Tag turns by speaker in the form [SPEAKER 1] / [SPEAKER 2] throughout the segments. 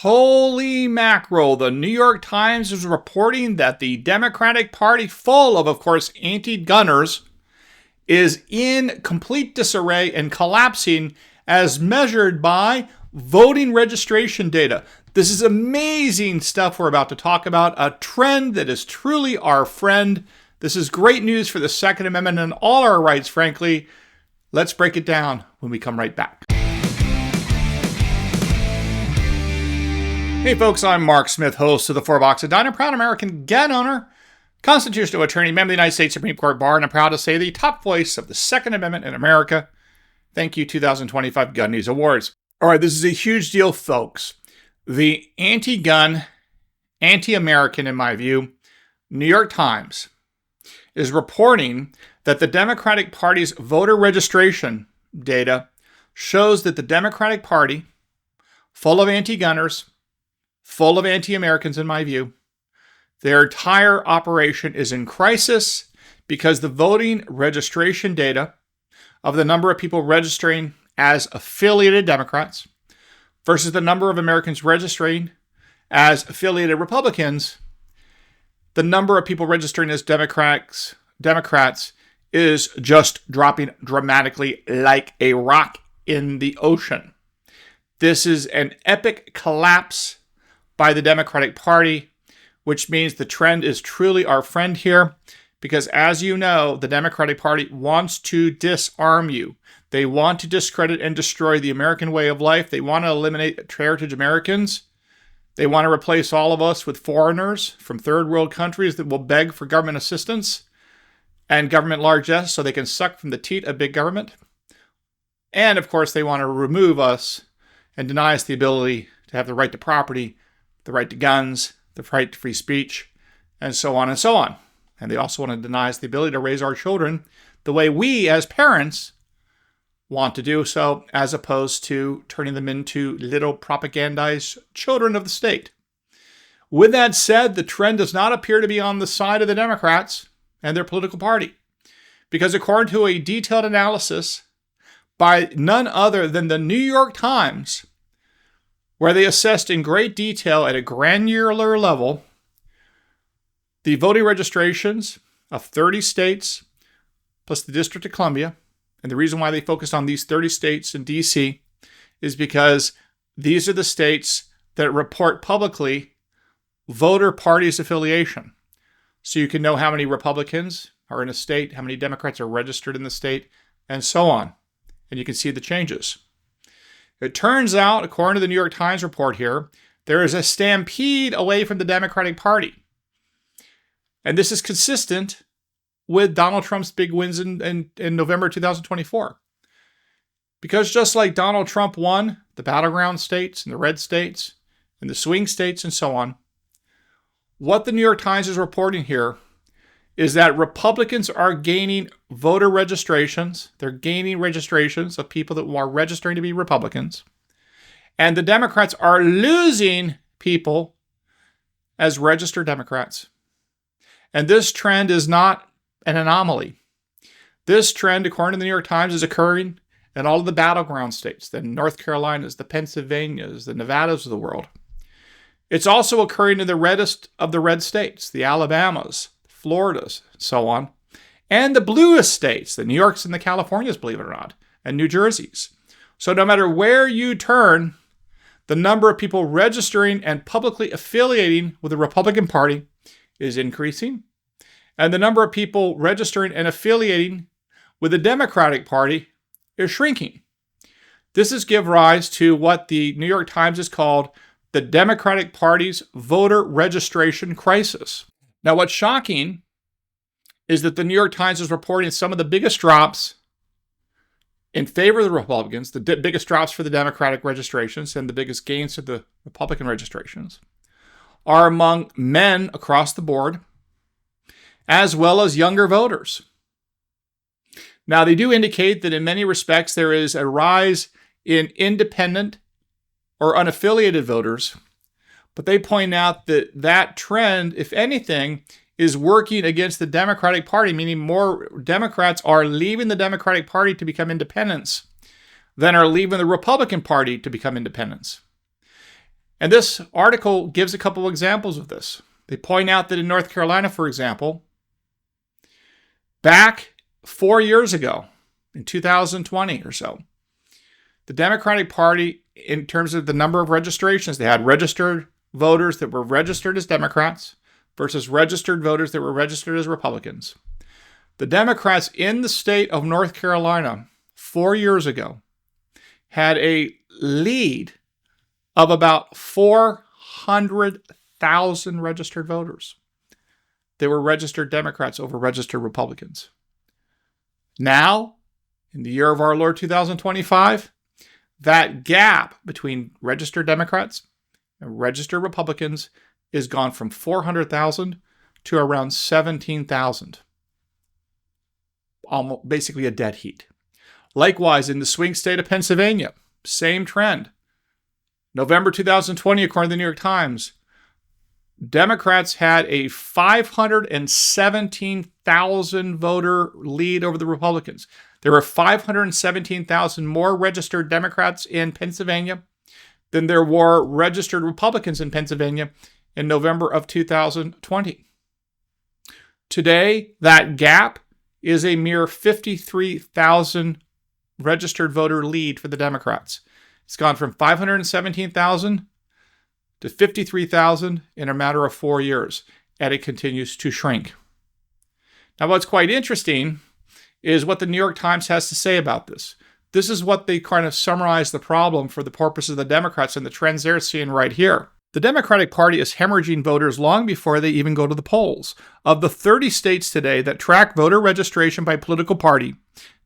[SPEAKER 1] Holy mackerel. The New York Times is reporting that the Democratic Party, full of course, anti-gunners, is in complete disarray and collapsing as measured by voting registration data. This is amazing stuff we're about to talk about, a trend that is truly our friend. This is great news for the Second Amendment and all our rights, frankly. Let's break it down when we come right back. Hey folks, I'm Mark Smith, host of the Four Box of Dine, a proud American gun owner, constitutional attorney, member of the United States Supreme Court Bar, and I'm proud to say the top voice of the Second Amendment in America. Thank you, 2025 Gundies Awards. All right, this is a huge deal, folks. The anti-gun, anti-American, in my view, New York Times is reporting that the Democratic Party's voter registration data shows that the Democratic Party, full of anti-gunners, full of anti-Americans, in my view, their entire operation is in crisis because the voting registration data of the number of people registering as affiliated Democrats versus the number of Americans registering as affiliated Republicans, the number of people registering as Democrats is just dropping dramatically like a rock in the ocean. This is an epic collapse by the Democratic Party, which means the trend is truly our friend here, because as you know, the Democratic Party wants to disarm you. They want to discredit and destroy the American way of life. They want to eliminate heritage Americans. They want to replace all of us with foreigners from third world countries that will beg for government assistance and government largesse so they can suck from the teat of big government. And of course, they want to remove us and deny us the ability to have the right to property, the right to guns, the right to free speech, and so on and so on. And they also want to deny us the ability to raise our children the way we as parents want to do so, as opposed to turning them into little propagandized children of the state. With that said, the trend does not appear to be on the side of the Democrats and their political party, because according to a detailed analysis by none other than the New York Times, where they assessed in great detail at a granular level the voting registrations of 30 states plus the District of Columbia. And the reason why they focused on these 30 states in D.C. is because these are the states that report publicly voter parties affiliation. So you can know how many Republicans are in a state, how many Democrats are registered in the state, and so on. And you can see the changes. It turns out, according to the New York Times report here, there is a stampede away from the Democratic Party. And this is consistent with Donald Trump's big wins in November 2024. Because just like Donald Trump won the battleground states and the red states and the swing states and so on, what the New York Times is reporting here is that Republicans are gaining voter registrations. They're gaining registrations of people that are registering to be Republicans. And the Democrats are losing people as registered Democrats. And this trend is not an anomaly. This trend, according to the New York Times, is occurring in all of the battleground states, the North Carolinas, the Pennsylvanias, the Nevadas of the world. It's also occurring in the reddest of the red states, the Alabamas, Floridas, so on, and the bluest states, the New Yorks and the Californias, believe it or not, and New Jerseys. So no matter where you turn, the number of people registering and publicly affiliating with the Republican Party is increasing, and the number of people registering and affiliating with the Democratic Party is shrinking. This has given rise to what the New York Times has called the Democratic Party's voter registration crisis. Now, what's shocking is that the New York Times is reporting some of the biggest drops in favor of the Republicans, the biggest drops for the Democratic registrations, and the biggest gains for the Republican registrations, are among men across the board, as well as younger voters. Now, they do indicate that in many respects there is a rise in independent or unaffiliated voters, but they point out that that trend, if anything, is working against the Democratic Party, meaning more Democrats are leaving the Democratic Party to become independents than are leaving the Republican Party to become independents. And this article gives a couple examples of this. They point out that in North Carolina, for example, back 4 years ago, in 2020 or so, the Democratic Party, in terms of the number of registrations, they had registered voters that were registered as Democrats versus registered voters that were registered as Republicans. The Democrats in the state of North Carolina 4 years ago had a lead of about 400,000 registered voters. They were registered Democrats over registered Republicans. Now, in the year of our Lord 2025, that gap between registered Democrats and registered Republicans is gone from 400,000 to around 17,000. Almost basically a dead heat. Likewise, in the swing state of Pennsylvania, same trend. November 2020, according to the New York Times, Democrats had a 517,000 voter lead over the Republicans. There were 517,000 more registered Democrats in Pennsylvania than there were registered Republicans in Pennsylvania in November of 2020. Today, that gap is a mere 53,000 registered voter lead for the Democrats. It's gone from 517,000 to 53,000 in a matter of 4 years, and it continues to shrink. Now, what's quite interesting is what the New York Times has to say about this. This is what they kind of summarize the problem for the purpose of the Democrats and the trends they're seeing right here. The Democratic Party is hemorrhaging voters long before they even go to the polls. Of the 30 states today that track voter registration by political party,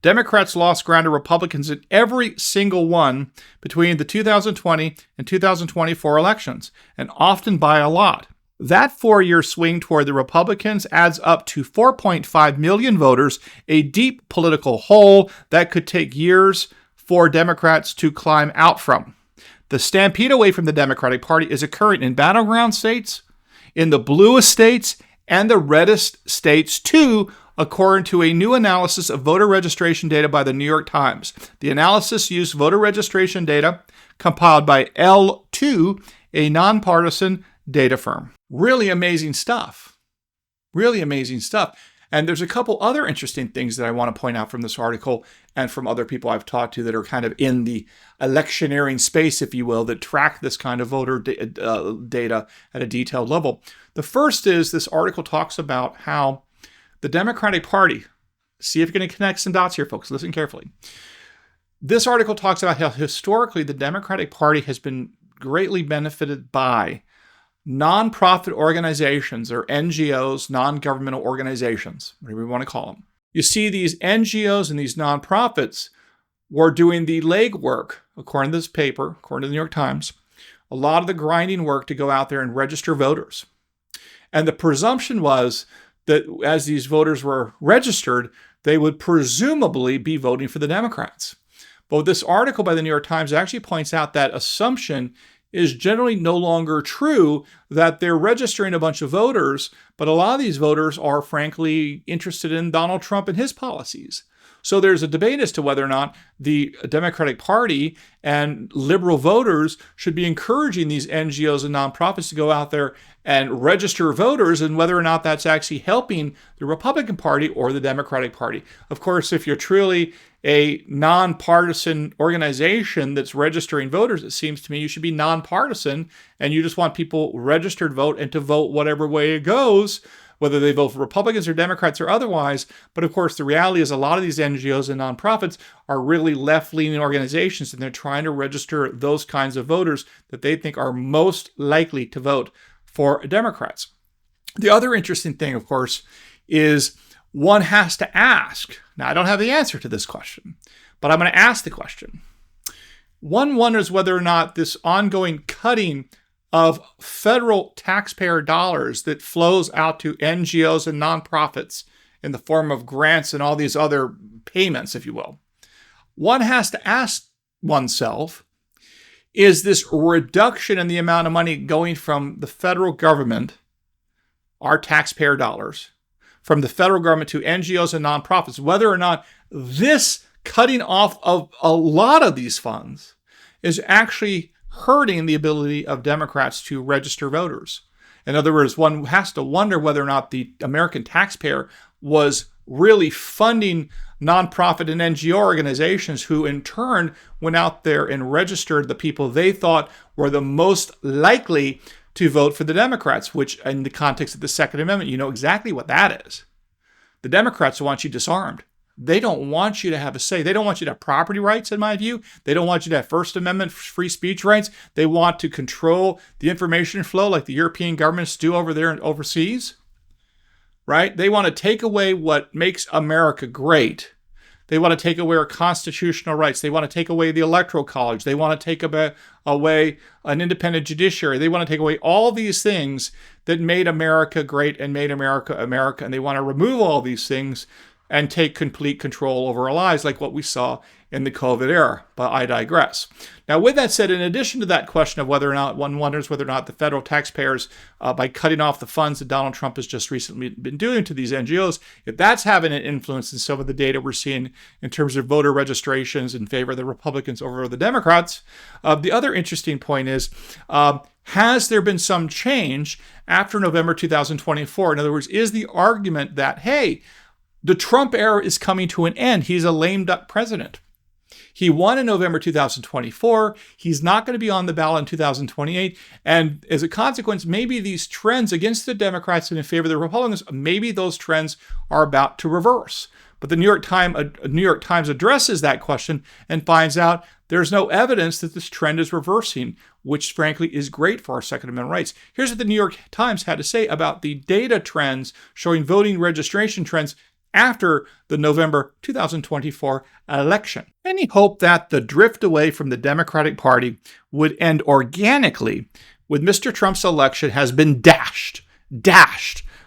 [SPEAKER 1] Democrats lost ground to Republicans in every single one between the 2020 and 2024 elections, and often by a lot. That 4-year swing toward the Republicans adds up to 4.5 million voters, a deep political hole that could take years for Democrats to climb out from. The stampede away from the Democratic Party is occurring in battleground states, in the bluest states, and the reddest states too, according to a new analysis of voter registration data by the New York Times. The analysis used voter registration data compiled by L2, a nonpartisan data firm. Really amazing stuff. Really amazing stuff. And there's a couple other interesting things that I want to point out from this article and from other people I've talked to that are kind of in the electioneering space, if you will, that track this kind of voter data at a detailed level. The first is this article talks about how the Democratic Party, see if you're going to connect some dots here, folks, listen carefully. This article talks about how historically the Democratic Party has been greatly benefited by nonprofit organizations, or NGOs, non-governmental organizations, whatever you want to call them. You see, these NGOs and these nonprofits were doing the legwork, according to this paper, according to the New York Times, a lot of the grinding work to go out there and register voters. And the presumption was that as these voters were registered, they would presumably be voting for the Democrats. But this article by the New York Times actually points out that assumption is generally no longer true, that they're registering a bunch of voters, but a lot of these voters are frankly interested in Donald Trump and his policies. So there's a debate as to whether or not the Democratic Party and liberal voters should be encouraging these NGOs and nonprofits to go out there and register voters, and whether or not that's actually helping the Republican Party or the Democratic Party. Of course, if you're truly a nonpartisan organization that's registering voters, it seems to me you should be nonpartisan, and you just want people registered vote and to vote whatever way it goes, whether they vote for Republicans or Democrats or otherwise. But of course, the reality is a lot of these NGOs and nonprofits are really left-leaning organizations, and they're trying to register those kinds of voters that they think are most likely to vote for Democrats. The other interesting thing, of course, is one has to ask. Now, I don't have the answer to this question, but I'm going to ask the question. One wonders whether or not this ongoing cutting of federal taxpayer dollars that flows out to NGOs and nonprofits in the form of grants and all these other payments, if you will. One has to ask oneself, is this reduction in the amount of money going from the federal government, our taxpayer dollars, from the federal government to NGOs and nonprofits, whether or not this cutting off of a lot of these funds is actually hurting the ability of Democrats to register voters. In other words, one has to wonder whether or not the American taxpayer was really funding nonprofit and NGO organizations who in turn went out there and registered the people they thought were the most likely to vote for the Democrats, which in the context of the Second Amendment, you know exactly what that is. The Democrats want you disarmed. They don't want you to have a say. They don't want you to have property rights, in my view. They don't want you to have First Amendment free speech rights. They want to control the information flow like the European governments do over there and overseas, right? They want to take away what makes America great. They want to take away our constitutional rights. They want to take away the Electoral College. They want to take away an independent judiciary. They want to take away all these things that made America great and made America America. And they want to remove all these things and take complete control over our lives, like what we saw in the COVID era. But I digress. Now, with that said, in addition to that question of whether or not one wonders whether or not the federal taxpayers, by cutting off the funds that Donald Trump has just recently been doing to these NGOs, if that's having an influence in some of the data we're seeing in terms of voter registrations in favor of the Republicans over the Democrats, the other interesting point is, has there been some change after November 2024? In other words, is the argument that, hey, the Trump era is coming to an end. He's a lame duck president. He won in November 2024. He's not going to be on the ballot in 2028. And as a consequence, maybe these trends against the Democrats and in favor of the Republicans, maybe those trends are about to reverse. But the New York Times addresses that question and finds out there's no evidence that this trend is reversing, which frankly is great for our Second Amendment rights. Here's what the New York Times had to say about the data trends showing voting registration trends after the November 2024 election. Any hope that the drift away from the Democratic Party would end organically with Mr. Trump's election has been dashed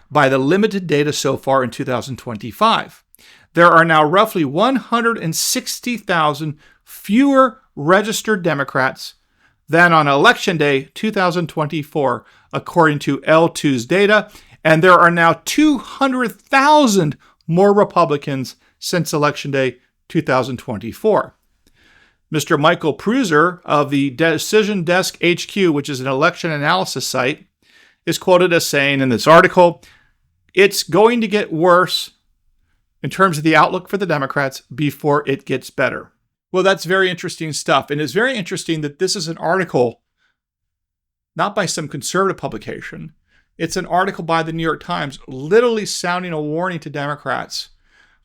[SPEAKER 1] by the limited data so far in 2025. There are now roughly 160,000 fewer registered Democrats than on Election Day 2024, according to L2's data, and there are now 200,000 more Republicans since Election Day 2024. Mr. Michael Pruser of the Decision Desk HQ, which is an election analysis site, is quoted as saying in this article, it's going to get worse in terms of the outlook for the Democrats before it gets better. Well, that's very interesting stuff. And it's very interesting that this is an article not by some conservative publication. It's an article by the New York Times literally sounding a warning to Democrats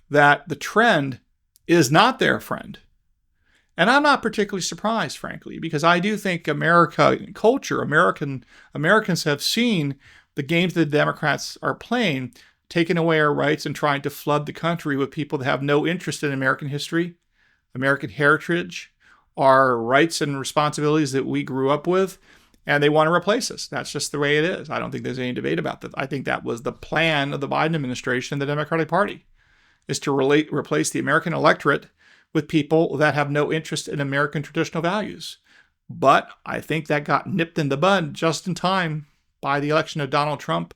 [SPEAKER 1] that the trend is not their friend. And I'm not particularly surprised, frankly, because I do think Americans have seen the games that the Democrats are playing, taking away our rights and trying to flood the country with people that have no interest in American history, American heritage, our rights and responsibilities that we grew up with. And they want to replace us. That's just the way it is. I don't think there's any debate about that. I think that was the plan of the Biden administration and the Democratic Party, is to replace the American electorate with people that have no interest in American traditional values. But I think that got nipped in the bud just in time by the election of Donald Trump.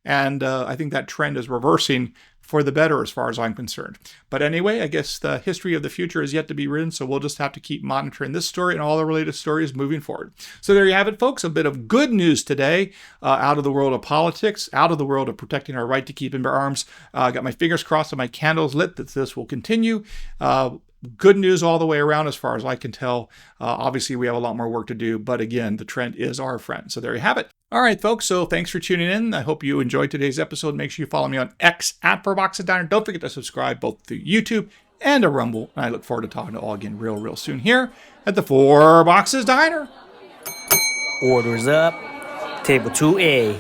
[SPEAKER 1] And I think that trend is reversing for the better as far as I'm concerned. But anyway, I guess the history of the future is yet to be written, so we'll just have to keep monitoring this story and all the related stories moving forward. So there you have it, folks. A bit of good news today out of the world of politics, out of the world of protecting our right to keep and bear arms. Got my fingers crossed and my candles lit that this will continue. Good news all the way around as far as I can tell. Obviously, we have a lot more work to do, but again, the trend is our friend. So there you have it. All right, folks, so thanks for tuning in. I hope you enjoyed today's episode. Make sure you follow me on X at @4boxesdiner. Don't forget to subscribe both to YouTube and to Rumble. And I look forward to talking to all again real soon here at the 4 Boxes Diner.
[SPEAKER 2] Orders up. Table 2A.